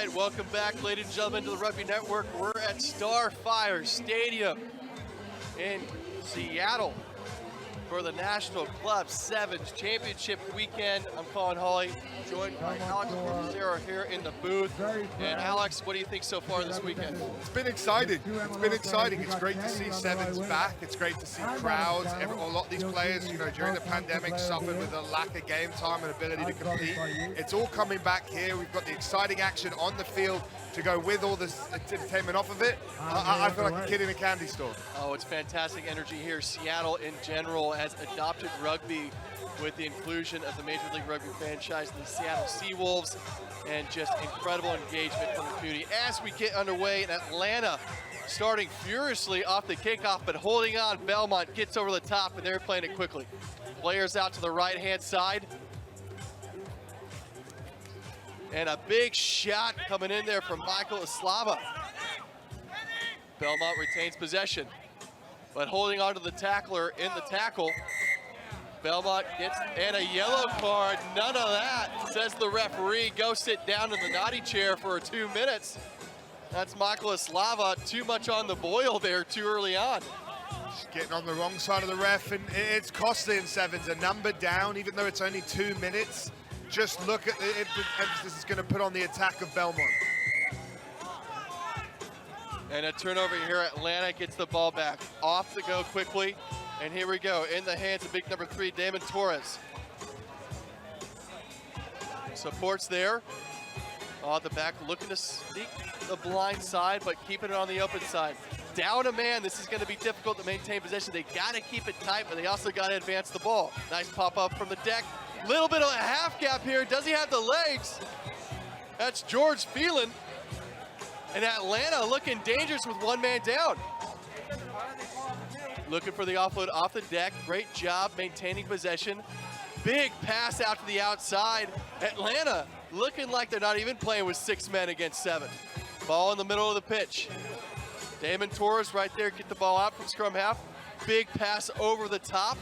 right, welcome back, ladies and gentlemen, to the Rugby Network. We're at Starfire Stadium in Seattle for the National Club Sevens Championship weekend. I'm Colin Hawley, joined by Alex Sarah here in the booth. And Alex, what do you think so far this weekend? It's been exciting. It's been exciting. It's great to see sevens back. It's great to see crowds. A lot of these players, during the pandemic suffered with a lack of game time and ability to compete. It's all coming back here. We've got the exciting action on the field to go with all this entertainment off of it. I feel like a kid in a candy store. Oh, it's fantastic energy here. Seattle in general has adopted rugby with the inclusion of the Major League Rugby franchise, the Seattle Seawolves, and just incredible engagement from the community. As we get underway in Atlanta, starting furiously off the kickoff, but holding on, Belmont gets over the top, and they're playing it quickly. Players out to the right-hand side. And a big shot coming in there from Michael Eslava. Belmont retains possession, but holding on to the tackler in the tackle. Belmont gets, and a yellow card, none of that, says the referee. Go sit down in the naughty chair for 2 minutes. That's Michael Eslava, too much on the boil there too early on. Just getting on the wrong side of the ref, and it's costly in sevens. A number down, even though it's only 2 minutes. Just look at the emphasis it's going to put on the attack of Belmont. And a turnover here. Atlanta gets the ball back. Off to go quickly. And here we go. In the hands of big number 3, Damon Torres. Supports there. On the back, looking to sneak the blind side, but keeping it on the open side. Down a man. This is going to be difficult to maintain possession. They got to keep it tight, but they also got to advance the ball. Nice pop up from the deck. Little bit of a half gap here. Does he have the legs? That's George Phelan. And Atlanta looking dangerous with one man down. Looking for the offload off the deck. Great job maintaining possession. Big pass out to the outside. Atlanta looking like they're not even playing with 6 men against 7. Ball in the middle of the pitch. Damon Torres right there, get the ball out from scrum half. Big pass over the top.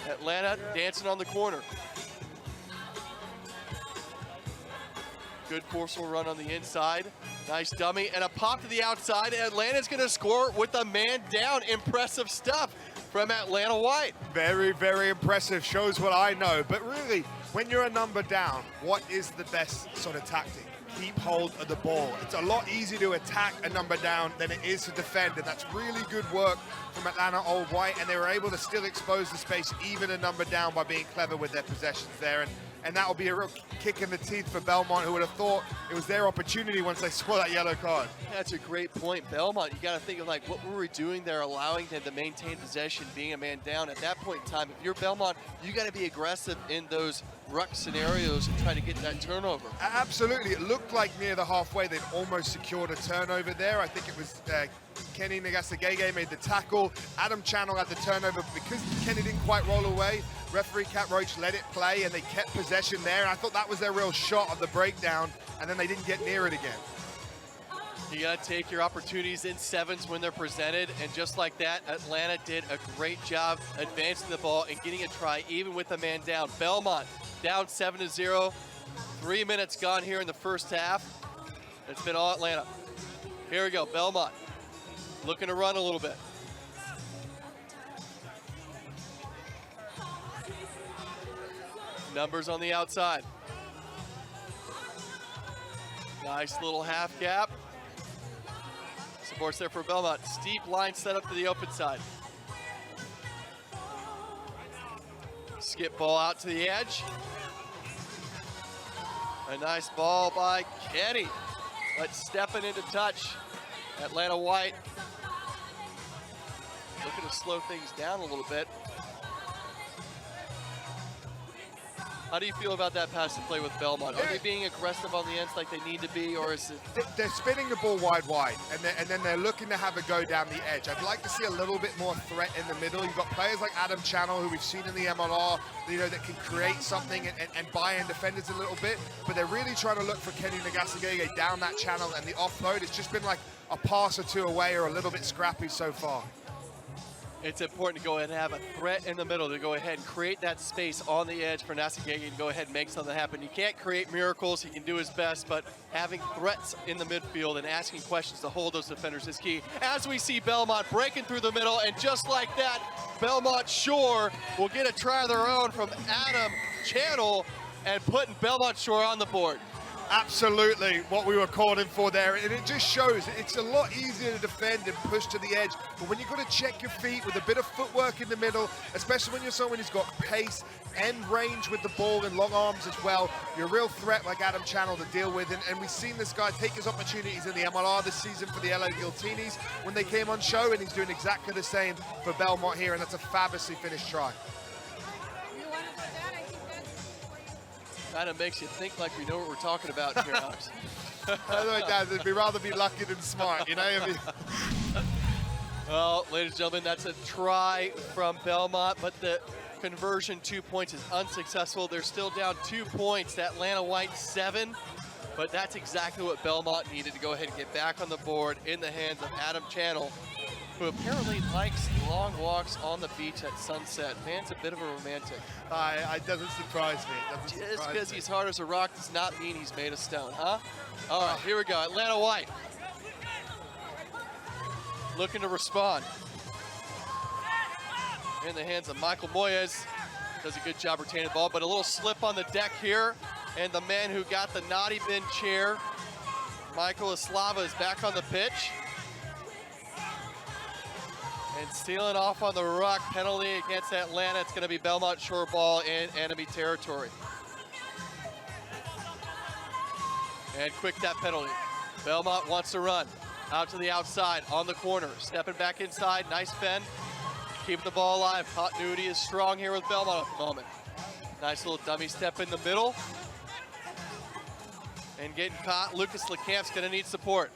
Atlanta dancing on the corner. Good forceful run on the inside. Nice dummy and a pop to the outside. Atlanta's gonna score with a man down. Impressive stuff from Atlanta White. Very, very impressive. Shows what I know. But really, when you're a number down, what is the best sort of tactic? Keep hold of the ball. It's a lot easier to attack a number down than it is to defend, and that's really good work from Atlanta Old White, and they were able to still expose the space even a number down by being clever with their possessions there, and that will be a real kick in the teeth for Belmont, who would have thought it was their opportunity once they saw that yellow card. That's a great point. Belmont, you got to think of like what were we doing there, allowing them to maintain possession, being a man down. At that point in time, if you're Belmont, you got to be aggressive in those ruck scenarios and try to get that turnover. Absolutely. It looked like near the halfway they'd almost secured a turnover there. I think it was Kenny Nagasagege made the tackle. Adam Channel had the turnover, but because Kenny didn't quite roll away, referee Cat Roach let it play and they kept possession there. And I thought that was their real shot of the breakdown, and then they didn't get near it again. You got to take your opportunities in sevens when they're presented, and just like that, Atlanta did a great job advancing the ball and getting a try even with a man down. Belmont down 7-0. 3 minutes gone here in the first half. It's been all Atlanta. Here we go, Belmont looking to run a little bit. Numbers on the outside. Nice little half gap. Supports there for Belmont. Steep line set up to the open side. Skip ball out to the edge. A nice ball by Kenny, but stepping into touch. Atlanta White looking to slow things down a little bit. How do you feel about that pass to play with Belmont? Are they being aggressive on the ends like they need to be, or is it? They're spinning the ball wide, and then they're looking to have a go down the edge. I'd like to see a little bit more threat in the middle. You've got players like Adam Channel, who we've seen in the MLR, that can create something and buy in defenders a little bit, but they're really trying to look for Kenny Nagasagege down that channel, and the offload, it's just been like a pass or two away or a little bit scrappy so far. It's important to go ahead and have a threat in the middle to go ahead and create that space on the edge for Nasagegi to go ahead and make something happen. You can't create miracles, he can do his best, but having threats in the midfield and asking questions to hold those defenders is key. As we see Belmont breaking through the middle, and just like that, Belmont Shore will get a try of their own from Adam Channel and putting Belmont Shore on the board. Absolutely what we were calling for there, and it just shows it's a lot easier to defend and push to the edge, but when you've got to check your feet with a bit of footwork in the middle, especially when you're someone who's got pace and range with the ball and long arms as well, you're a real threat like Adam Channel to deal with, and we've seen this guy take his opportunities in the MLR this season for the LA Guiltinis when they came on show, and he's doing exactly the same for Belmont here, and that's a fabulously finished try. Kind of makes you think like we know what we're talking about here, Alex. We'd rather be lucky than smart, you know? Well, ladies and gentlemen, that's a try from Belmont, but the conversion 2 points is unsuccessful. They're still down 2 points. Atlanta White 7, but that's exactly what Belmont needed to go ahead and get back on the board in the hands of Adam Channel, who apparently likes long walks on the beach at sunset. Man's a bit of a romantic. It doesn't surprise me. Just because he's hard as a rock does not mean he's made of stone, huh? All right, here we go. Atlanta White looking to respond. In the hands of Michael Moyes. Does a good job retaining the ball, but a little slip on the deck here. And the man who got the naughty bin chair, Michael Eslava, is back on the pitch. And stealing off on the ruck, penalty against Atlanta. It's going to be Belmont Shore ball in enemy territory. And quick that penalty. Belmont wants to run out to the outside on the corner. Stepping back inside, nice bend. Keeping the ball alive. Continuity is strong here with Belmont at the moment. Nice little dummy step in the middle. And getting caught, Lucas LeCamp's going to need support.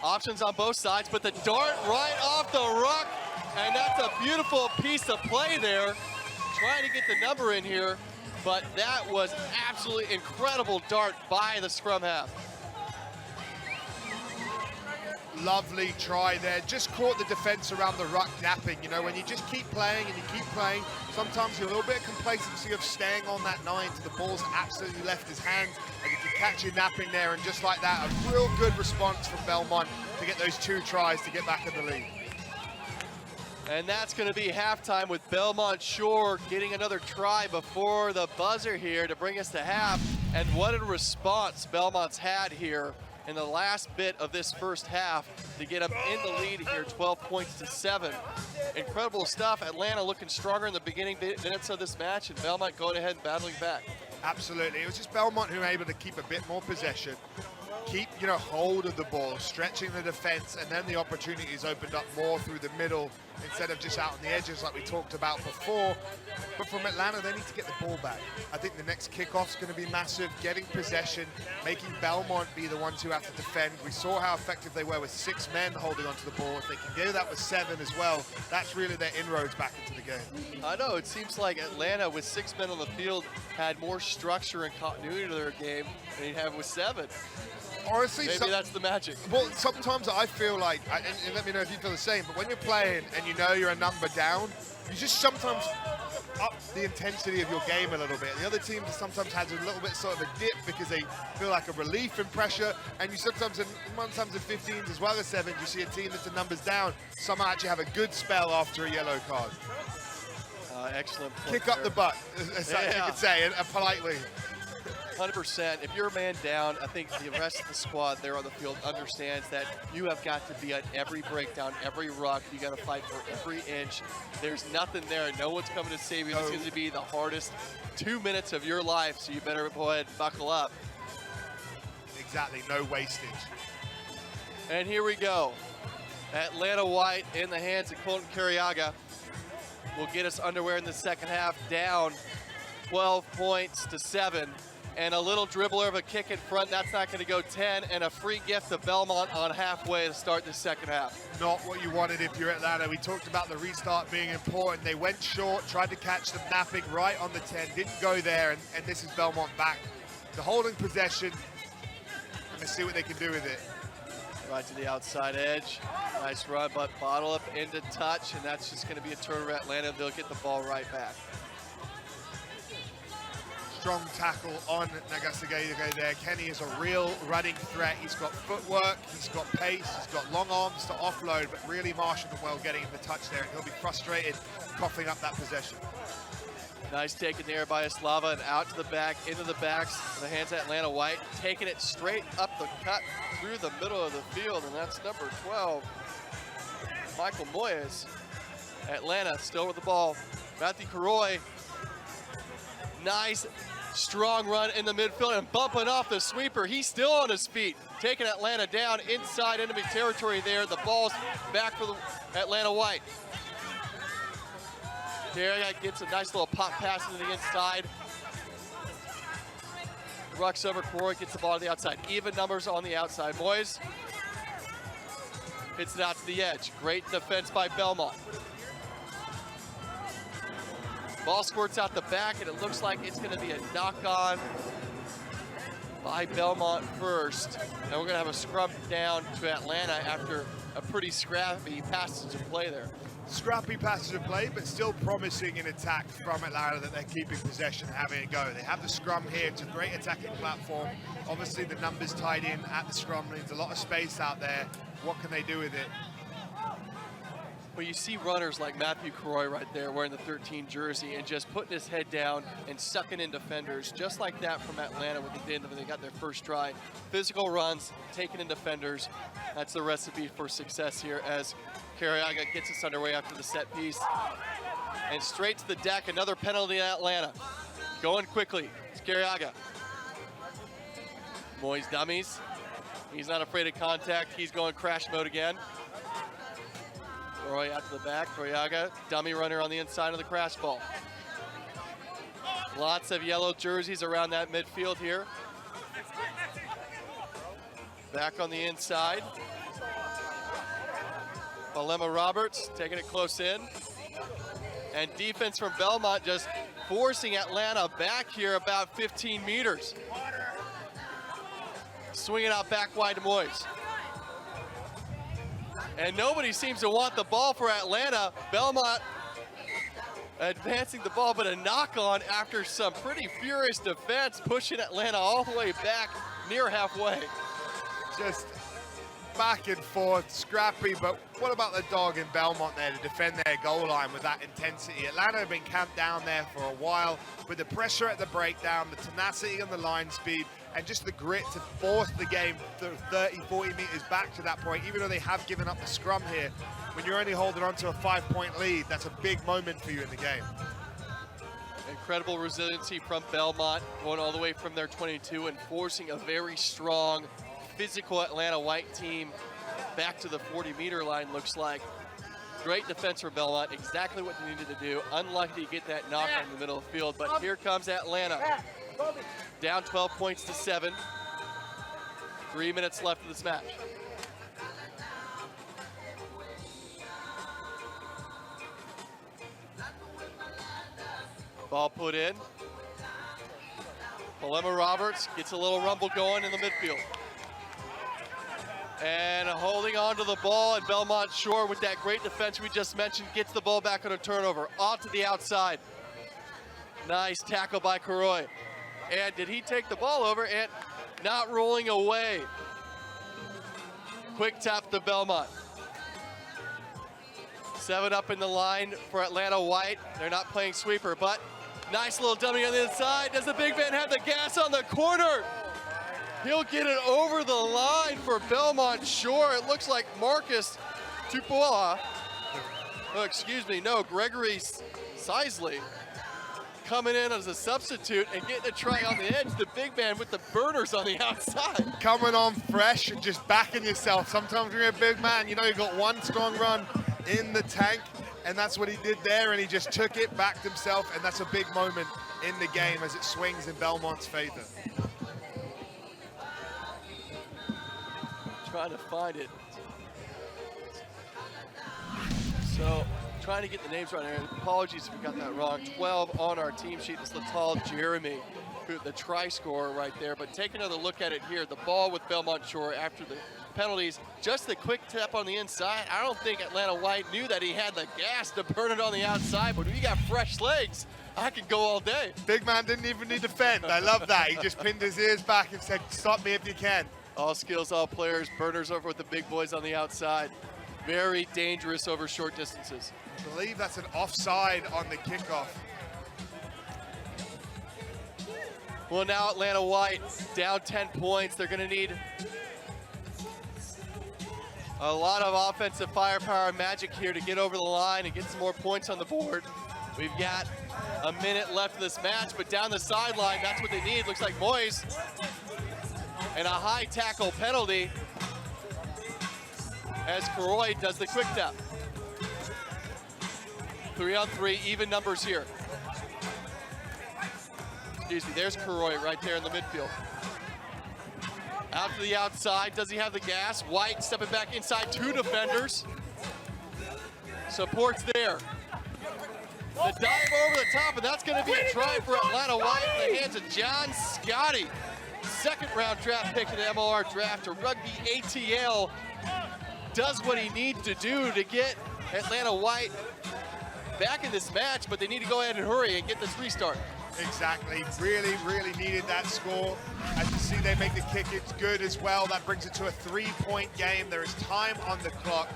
Options on both sides, but the dart right off the ruck, and that's a beautiful piece of play there. Trying to get the number in here, but that was absolutely incredible dart by the scrum half. Lovely try there. Just caught the defense around the ruck napping. You know, when you just keep playing and you keep playing, sometimes you're a little bit of complacency of staying on that 9 till the ball's absolutely left his hands, and you can catch you napping there, and just like that, a real good response from Belmont to get those 2 tries to get back in the lead. And that's going to be halftime with Belmont Shore getting another try before the buzzer here to bring us to half. And what a response Belmont's had here in the last bit of this first half to get them in the lead here, 12 points to 7. Incredible stuff. Atlanta looking stronger in the beginning minutes of this match, and Belmont going ahead and battling back. Absolutely. It was just Belmont who were able to keep a bit more possession, keep, hold of the ball, stretching the defense, and then the opportunities opened up more through the middle instead of just out on the edges like we talked about before. But from Atlanta, they need to get the ball back. I think the next kickoff's going to be massive, getting possession, making Belmont be the ones who have to defend. We saw how effective they were with 6 men holding onto the ball. If they can do that with 7 as well, that's really their inroads back into the game. I know, it seems like Atlanta with 6 men on the field had more structure and continuity to their game than you'd have with 7. Honestly, maybe that's the magic. Well, sometimes I feel like, and let me know if you feel the same, but when you're playing and you know you're a number down, you just sometimes up the intensity of your game a little bit. The other team sometimes has a little bit sort of a dip because they feel like a relief and pressure, and you sometimes in 15s as well as 7s, you see a team that's a numbers down somehow actually have a good spell after a yellow card. Excellent point. Kick up the butt, as you could say, and politely. 100%. If you're a man down, I think the rest of the squad there on the field understands that you have got to be at every breakdown, every ruck. You got to fight for every inch. There's nothing there. No one's coming to save you. This is going to be the hardest 2 minutes of your life, so you better go ahead and buckle up. Exactly. No wastage. And here we go. Atlanta White in the hands of Colton Cariaga will get us underway in the second half, down 12 points to 7. And a little dribbler of a kick in front, that's not going to go 10, and a free gift to Belmont on halfway to start the second half. Not what you wanted if you're Atlanta. We talked about the restart being important. They went short, tried to catch them napping right on the 10, didn't go there, and this is Belmont back to holding possession, and let's see what they can do with it. Right to the outside edge. Nice run, but bottle up into touch, and that's just going to be a turnover at Atlanta. They'll get the ball right back. Strong tackle on Nagasagege there. Kenny is a real running threat. He's got footwork, he's got pace, he's got long arms to offload, but really marshaled him well getting him the touch there, and he'll be frustrated coughing up that possession. Nice taken there by Eslava, and out to the back, into the backs, the hands at Atlanta White, taking it straight up the cut through the middle of the field, and that's number 12, Michael Moyes. Atlanta still with the ball. Matthew Karoy, nice strong run in the midfield and bumping off the sweeper. He's still on his feet, taking Atlanta down inside enemy territory there. The ball's back for the Atlanta White. There gets a nice little pop pass into the inside. Rucks over, Karoy gets the ball to the outside. Even numbers on the outside. Moyes hits it out to the edge. Great defense by Belmont. Ball squirts out the back, and it looks like it's going to be a knock-on by Belmont first. And we're going to have a scrum down to Atlanta after a pretty scrappy passage of play there. Scrappy passage of play, but still promising in attack from Atlanta that they're keeping possession and having a go. They have the scrum here. It's a great attacking platform. Obviously, the numbers tied in at the scrum. There's a lot of space out there. What can they do with it? Well, you see runners like Matthew Karoy right there wearing the 13 jersey and just putting his head down and sucking in defenders, just like that from Atlanta when they got their first try. Physical runs, taking in defenders. That's the recipe for success here as Carriaga gets us underway after the set piece. And straight to the deck, another penalty in Atlanta. Going quickly, it's Carriaga. Moyes dummies. He's not afraid of contact. He's going crash mode again. Roy out to the back, Carriaga, dummy runner on the inside of the crash ball. Lots of yellow jerseys around that midfield here. Back on the inside. Balema Roberts taking it close in. And defense from Belmont just forcing Atlanta back here about 15 meters. Swinging out back wide to Moyes. And nobody seems to want the ball for Atlanta. Belmont advancing the ball, but a knock-on after some pretty furious defense, pushing Atlanta all the way back near halfway. Just back and forth, scrappy, but what about the dog in Belmont there to defend their goal line with that intensity? Atlanta have been camped down there for a while, with the pressure at the breakdown, the tenacity and the line speed, and just the grit to force the game 30, 40 meters back to that point, even though they have given up the scrum here. When you're only holding on to a 5-point lead, that's a big moment for you in the game. Incredible resiliency from Belmont, going all the way from their 22 and forcing a very strong, physical Atlanta White team back to the 40-meter line, looks like. Great defense for Belmont, exactly what they needed to do. Unlucky to get that knock in the middle of the field, but here comes Atlanta. Down 12 points to 7. 3 minutes left of this match. Ball put in. Balema Roberts gets a little rumble going in the midfield. And holding on to the ball, and Belmont Shore with that great defense we just mentioned gets the ball back on a turnover. Off to the outside. Nice tackle by Karoy. And did he take the ball over? And not rolling away. Quick tap to Belmont. 7 up in the line for Atlanta White. They're not playing sweeper, but nice little dummy on the inside. Does the big man have the gas on the corner? He'll get it over the line for Belmont Shore. It looks like Marcus Tupola. Oh, excuse me, no, Gregory Sisley coming in as a substitute and getting a try on the edge. The big man with the burners on the outside. Coming on fresh and just backing yourself. Sometimes when you're a big man, you know you've got one strong run in the tank, and that's what he did there, and he just took it, backed himself, and that's a big moment in the game as it swings in Belmont's favor. Trying to find it. So, trying to get the names right here. Apologies if we got that wrong. 12 on our team sheet. It's Latal Jeremy, the try scorer right there. But take another look at it here. The ball with Belmont Shore after the penalties. Just the quick tap on the inside. I don't think Atlanta White knew that he had the gas to burn it on the outside, but when you got fresh legs, I could go all day. Big man didn't even need to fend. I love that. He just pinned his ears back and said, stop me if you can. All skills, all players. Burners over with the big boys on the outside. Very dangerous over short distances. I believe that's an offside on the kickoff. Well, now Atlanta White down 10 points. They're going to need a lot of offensive firepower and magic here to get over the line and get some more points on the board. We've got a minute left of this match, but down the sideline, that's what they need. Looks like Moyes. And a high tackle penalty as Karoy does the quick tap. 3-on-3, even numbers here. Excuse me, there's Karoy right there in the midfield. Out to the outside, does he have the gas? White stepping back inside, 2 defenders. Support's there. The dive over the top, and that's gonna be a try for Atlanta White in the hands of John Scotty. Second-round draft pick in the MLR draft, a Rugby ATL. Does what he needs to do to get Atlanta White back in this match, but they need to go ahead and hurry and get this restart. Exactly, really, really needed that score. As you see, they make the kick, it's good as well. That brings it to a 3-point game. There is time on the clock.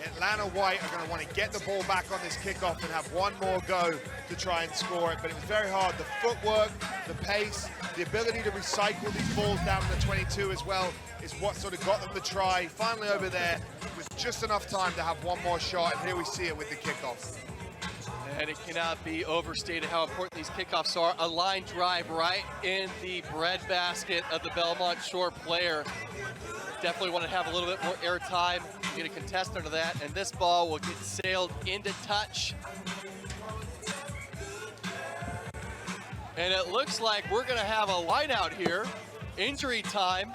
Atlanta White are going to want to get the ball back on this kickoff and have one more go to try and score it, but it was very hard. The footwork, the pace, the ability to recycle these balls down to the 22 as well is what sort of got them the try. Finally over there with just enough time to have one more shot, and here we see it with the kickoff. And it cannot be overstated how important these kickoffs are. A line drive right in the breadbasket of the Belmont Shore player. Definitely want to have a little bit more air time, get a contest under that, and this ball will get sailed into touch. And it looks like we're going to have a line out here, injury time,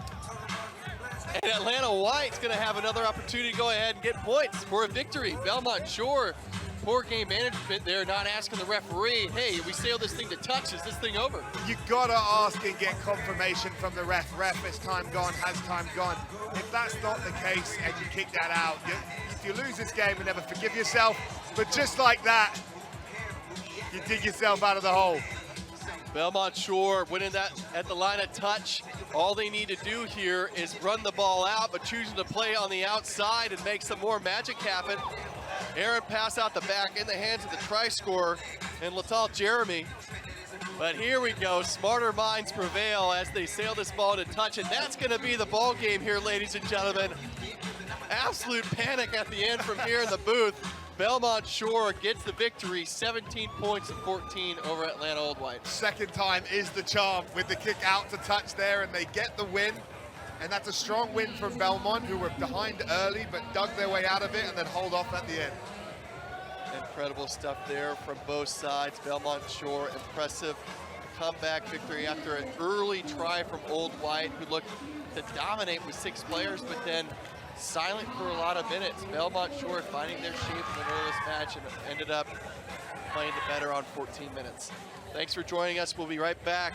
and Atlanta White's going to have another opportunity to go ahead and get points for a victory. Belmont Shore, poor game management there, not asking the referee, hey, we sail this thing to touch, is this thing over? You gotta ask and get confirmation from the ref. Ref, has time gone, has time gone? If that's not the case and you kick that out, if you lose this game, you never forgive yourself. But just like that, you dig yourself out of the hole. Belmont Shore winning that at the line of touch. All they need to do here is run the ball out, but choosing to play on the outside and make some more magic happen. Aaron pass out the back in the hands of the try scorer and Latal Jeremy. But here we go, smarter minds prevail as they sail this ball to touch, and that's gonna be the ball game here, ladies and gentlemen. Absolute panic at the end from here in the booth. Belmont Shore gets the victory, 17 points and 14 over Atlanta Old White. Second time is the charm with the kick out to touch there, and they get the win. And that's a strong win from Belmont, who were behind early but dug their way out of it and then hold off at the end. Incredible stuff there from both sides. Belmont Shore, impressive comeback victory after an early try from Old White, who looked to dominate with 6 players, but then silent for a lot of minutes. Belmont Shore finding their shape in the middle of this match and ended up playing the better on 14 minutes. Thanks for joining us. We'll be right back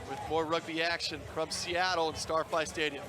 with more rugby action from Seattle and Starfly Stadium.